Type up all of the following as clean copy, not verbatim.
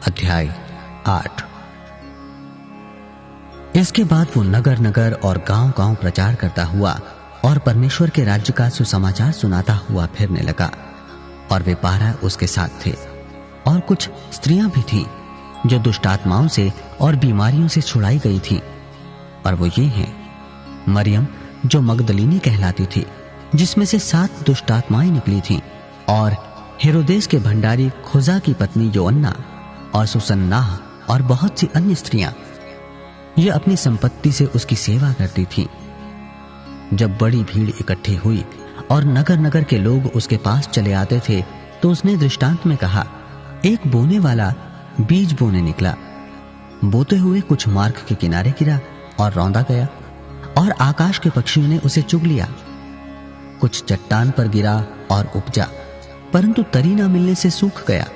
अध्याय 8। इसके बाद वो नगर नगर और गांव गांव प्रचार करता हुआ और परमेश्वर के राज्य का सुसमाचार सुनाता हुआ फिरने लगा। और वे 12 उसके साथ थे, और कुछ स्त्रियां भी थीं जो दुष्टात्माओं से और बीमारियों से छुड़ाई गई थीं। और वो ये हैं: मरियम जो मगदलीनी कहलाती थी, जिसमें से 7 दुष्टात्माएं निकली थीं, और हेरोदेस के भंडारी खुजा की पत्नी योअन्ना, और सुसन्नाह, और बहुत सी अन्य स्त्रियां। ये अपनी संपत्ति से उसकी सेवा करती थीं। जब बड़ी भीड़ इकट्ठी हुई और नगर नगर के लोग उसके पास चले आते थे, तो उसने दृष्टांत में कहा, एक बोने वाला बीज बोने निकला। बोते हुए कुछ मार्ग के किनारे गिरा और रौंदा गया, और आकाश के पक्षियों ने उसे चुग लिया। कुछ चट्टान पर गिरा और उपजा, परंतु तरी न मिलने से सूख गया।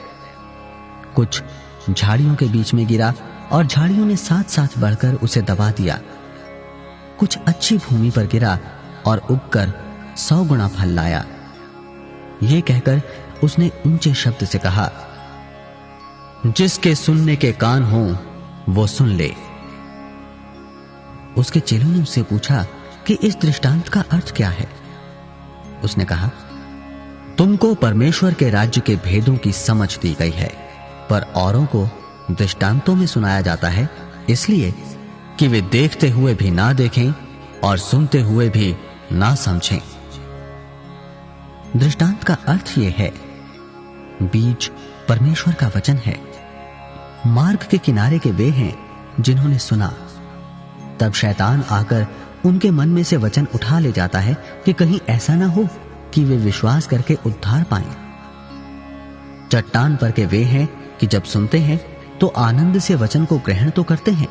कुछ झाड़ियों के बीच में गिरा, और झाड़ियों ने साथ साथ बढ़कर उसे दबा दिया। कुछ अच्छी भूमि पर गिरा और उगकर 100 गुना फल लाया। ये कहकर उसने ऊंचे शब्द से कहा, जिसके सुनने के कान हो वो सुन ले। उसके चेलों ने उससे पूछा कि इस दृष्टांत का अर्थ क्या है। उसने कहा, तुमको परमेश्वर के राज्य के भेदों की समझ दी गई है, पर औरों को दृष्टांतों में सुनाया जाता है, इसलिए कि वे देखते हुए भी ना देखें और सुनते हुए भी ना समझें। दृष्टांत का अर्थ यह है, बीज परमेश्वर का वचन है। मार्ग के किनारे के वे हैं जिन्होंने सुना। तब शैतान आकर उनके मन में से वचन उठा ले जाता है कि कहीं ऐसा ना हो कि वे विश्वास करके उद्धार पाएं। चट्टान पर के वे हैं कि जब सुनते हैं तो आनंद से वचन को ग्रहण तो करते हैं,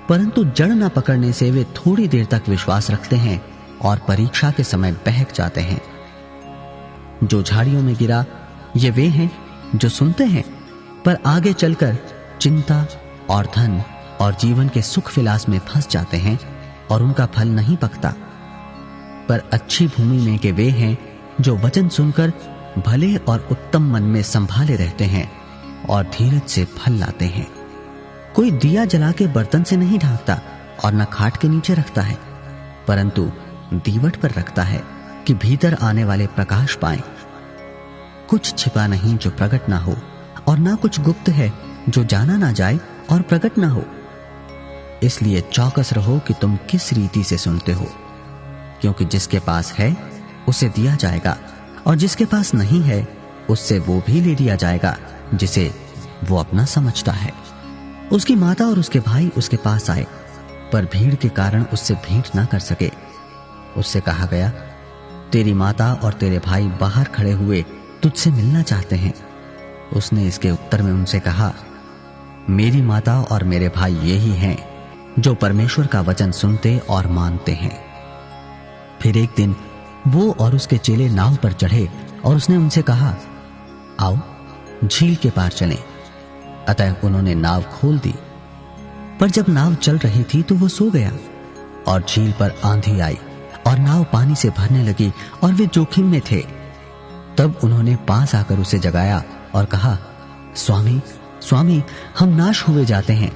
परंतु जड़ न पकड़ने से वे थोड़ी देर तक विश्वास रखते हैं और परीक्षा के समय बहक जाते हैं। जो झाड़ियों में गिरा, ये वे हैं जो सुनते हैं, पर आगे चलकर चिंता और धन और जीवन के सुख विलास में फंस जाते हैं और उनका फल नहीं पकता। पर अच्छी भूमि में के वे हैं जो वचन सुनकर भले और उत्तम मन में संभाले रहते हैं और धीरज से फल लाते हैं। कोई दिया जला के बर्तन से नहीं ढांकता और न खाट के नीचे रखता है, परंतु दीवट पर रखता है कि भीतर आने वाले प्रकाश पाएं। कुछ छिपा नहीं जो प्रकट ना हो, और ना कुछ गुप्त है जो जाना ना जाए और प्रकट ना हो। इसलिए चौकस रहो कि तुम किस रीति से सुनते हो, क्योंकि जिसके पास है उसे दिया जाएगा, और जिसके पास नहीं है उससे वो भी ले लिया जाएगा जिसे वो अपना समझता है। उसकी माता और उसके भाई उसके पास आए, पर भीड़ के कारण उससे भेंट ना कर सके। उससे कहा गया, तेरी माता और तेरे भाई बाहर खड़े हुए तुझसे मिलना चाहते हैं। उसने इसके उत्तर में उनसे कहा, मेरी माता और मेरे भाई यही हैं जो परमेश्वर का वचन सुनते और मानते हैं। फिर एक दिन वो और उसके चेले नाव पर चढ़े, और उसने उनसे कहा, आओ झील के पार चलें। अतः उन्होंने नाव खोल दी। पर जब नाव चल रही थी तो वो सो गया, और झील पर आंधी आई और नाव पानी से भरने लगी और वे जोखिम में थे। तब उन्होंने पास आकर उसे जगाया और कहा, स्वामी स्वामी, हम नाश हुए जाते हैं।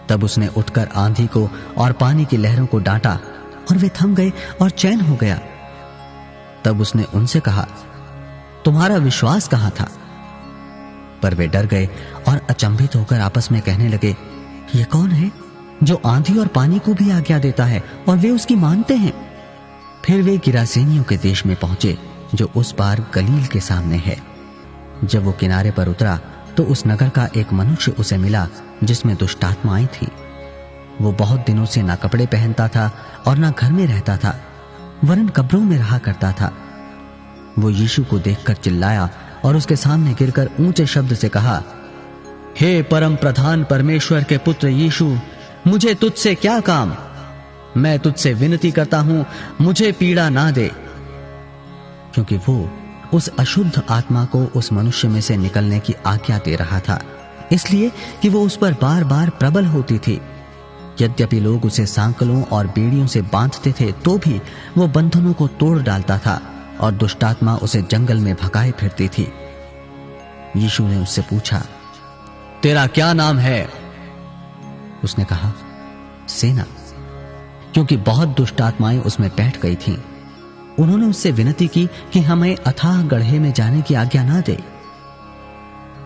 तब उसने उठकर आंधी को और पानी की लहरों को डांटा, और वे थम गए और चैन हो गया। तब उसने उनसे कहा, तुम्हारा विश्वास कहां था? पर वे डर गए और अचंभित होकर आपस में कहने लगे, ये कौन है जो आंधी और पानी को भी आज्ञा देता है और वे उसकी मानते हैं? फिर वे गिरासेनियों के देश में पहुंचे, जो उस पार गलील के सामने है। जब वो किनारे पर उतरा तो उस नगर का एक मनुष्य उसे मिला जिसमें दुष्टात्माएं थी। वो बहुत दिनों से ना कपड़े पहनता था और ना घर में रहता था, वरन कब्रों में रहा करता था। वो यीशु को देखकर चिल्लाया और उसके सामने गिरकर ऊंचे शब्द से कहा, हे परम प्रधान परमेश्वर के पुत्र यीशु, मुझे तुझसे क्या काम? मैं तुझसे विनती करता हूं, मुझे पीड़ा ना दे। क्योंकि वो उस अशुद्ध आत्मा को उस मनुष्य में से निकलने की आज्ञा दे रहा था, इसलिए कि वो उस पर बार बार प्रबल होती थी। यद्यपि लोग उसे सांकलों और बेड़ियों से बांधते थे, तो भी वो बंधनों को तोड़ डालता था, और दुष्टात्मा उसे जंगल में भगाए फिरती थी। यीशु ने उससे पूछा, तेरा क्या नाम है? उसने कहा, सेना, क्योंकि बहुत दुष्ट आत्माएं उसमें बैठ गई थीं। उन्होंने उससे विनती की कि हमें अथाह गड्ढे में जाने की आज्ञा ना दे।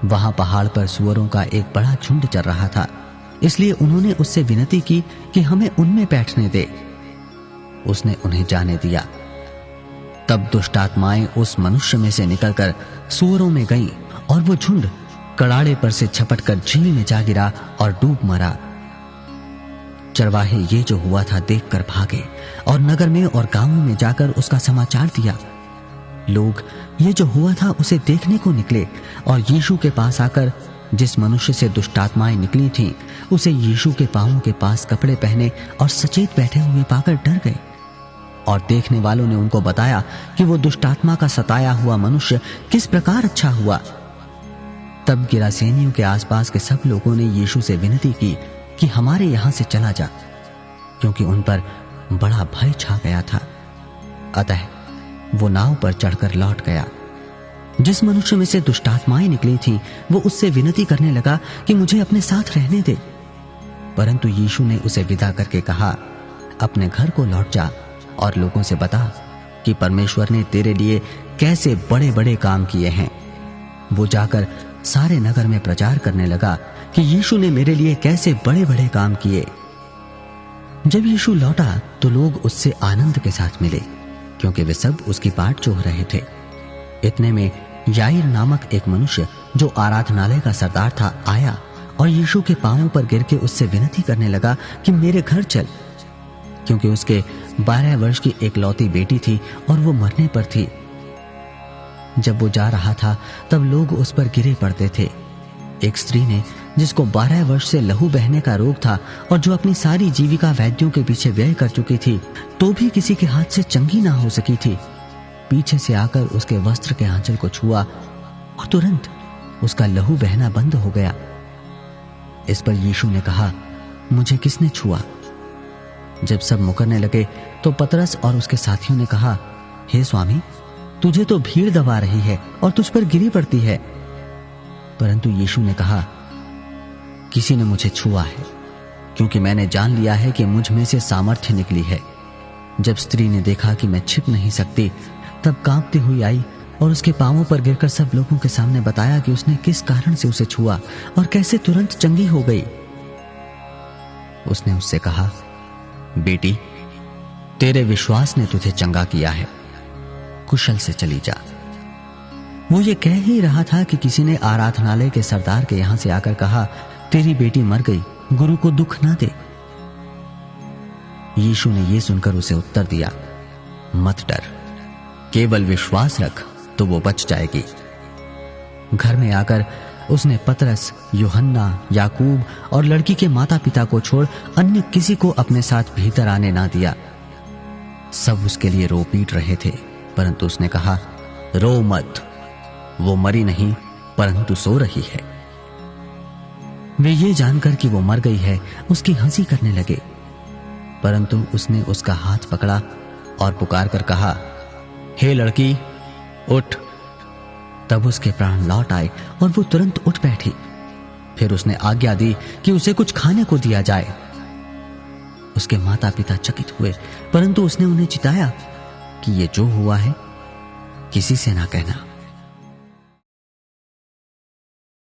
वहां पहाड़ पर सूअरों का एक बड़ा झुंड चल रहा था, इसलिए उन्होंने उससे विनती की कि हमें उनमें बैठने दे। उसने उन्हें जाने दिया। तब दुष्ट आत्माएं उस मनुष्य में से निकलकर सूअरों में गईं और वो झुंड कड़ाड़े पर से झपटकर झील में जा गिरा और डूब मरा। चरवाहे ये जो हुआ था देखकर भागे और नगर में और गांवों में जाकर उसका समाचार दिया। लोग ये जो हुआ था उसे देखने को निकले और यीशु के पास आकर जिस मनुष्य से दुष्टात्माएं निकली थीं, उसे यीशु के पांवों के पास कपड़े पहने और सचेत बैठे हुए पाकर डर गए। और देखने वालों ने उनको बताया कि वो दुष्टात्मा का सताया हुआ मनुष्य किस प्रकार अच्छा हुआ। तब गिरासेनियों के आसपास के सब लोगों ने यीशु से विनती की कि हमारे यहां से चला जा, क्योंकि उन पर बड़ा भय छा गया था। अतः वो नाव पर चढ़कर लौट गया। जिस मनुष्य में से दुष्टात्माएं निकली थीं, वो उससे विनती करने लगा कि मुझे अपने साथ रहने दे। परंतु यीशु ने उसे विदा करके कहा, अपने घर को लौट जा और लोगों से बता कि परमेश्वर ने तेरे लिए कैसे बड़े बड़े काम किए हैं। वो जाकर सारे नगर में प्रचार करने लगा कि यीशु ने मेरे लिए कैसे बड़े बड़े काम किए। जब यीशु लौटा तो लोग उससे आनंद के साथ मिले, क्योंकि वे सब उसकी बाट जोह रहे थे। इतने में याईर नामक एक मनुष्य जो आराधनालय का सरदार था आया और यीशु के पांवों पर गिर के उससे विनती करने लगा कि मेरे घर चल, क्योंकि उसके 12 वर्ष की एक लौती बेटी थी और वो मरने पर थी। जब वो जा रहा था तब लोग उस पर गिरे पड़ते थे। एक स्त्री ने, जिसको 12 वर्ष से लहू बहने का रोग था और जो अपनी सारी जीविका वैद्यों के पीछे व्यय कर चुकी थी, तो भी किसी के हाथ से चंगी ना हो सकी थी, पीछे से आकर उसके वस्त्र के आंचल को छुआ और तुरंत उसका लहू बहना बंद हो गया। इस पर यीशु ने कहा, मुझे किसने छुआ? जब सब मुकरने लगे तो पतरस और उसके साथियों ने कहा, हे स्वामी, तुझे तो भीड़ दबा रही है और तुझ पर गिरी पड़ती है। परंतु यीशु ने कहा, किसी ने मुझे छुआ है, क्योंकि मैंने जान लिया है कि मुझ में से सामर्थ्य निकली है। जब स्त्री ने देखा कि मैं छिप नहीं सकती, तब कांपती हुई आई और उसके पांवों पर गिरकर सब लोगों के सामने बताया कि उसने किस कारण से उसे छुआ और कैसे तुरंत चंगी हो गई। उसने उससे कहा, बेटी, तेरे विश्वास ने तुझे चंगा किया है, कुशल से चली जा। वो ये कह ही रहा था कि किसी ने आराधनालय के सरदार के यहां से आकर कहा, तेरी बेटी मर गई, गुरु को दुख ना दे। यीशु ने यह सुनकर उसे उत्तर दिया, मत डर, केवल विश्वास रख तो वो बच जाएगी। घर में आकर उसने पतरस, यूहन्ना, याकूब और लड़की के माता पिता को छोड़ अन्य किसी को अपने साथ भीतर आने ना दिया। सब उसके लिए रो पीट रहे थे, परंतु उसने कहा, रो मत, वो मरी नहीं परंतु सो रही है। वे ये जानकर कि वो मर गई है उसकी हंसी करने लगे, परंतु उसने उसका हाथ पकड़ा और पुकार कर कहा, हे लड़की, उठ। तब उसके प्राण लौट आए और वो तुरंत उठ बैठी। फिर उसने आज्ञा दी कि उसे कुछ खाने को दिया जाए। उसके माता पिता चकित हुए, परंतु उसने उन्हें चिताया कि ये जो हुआ है किसी से ना कहना।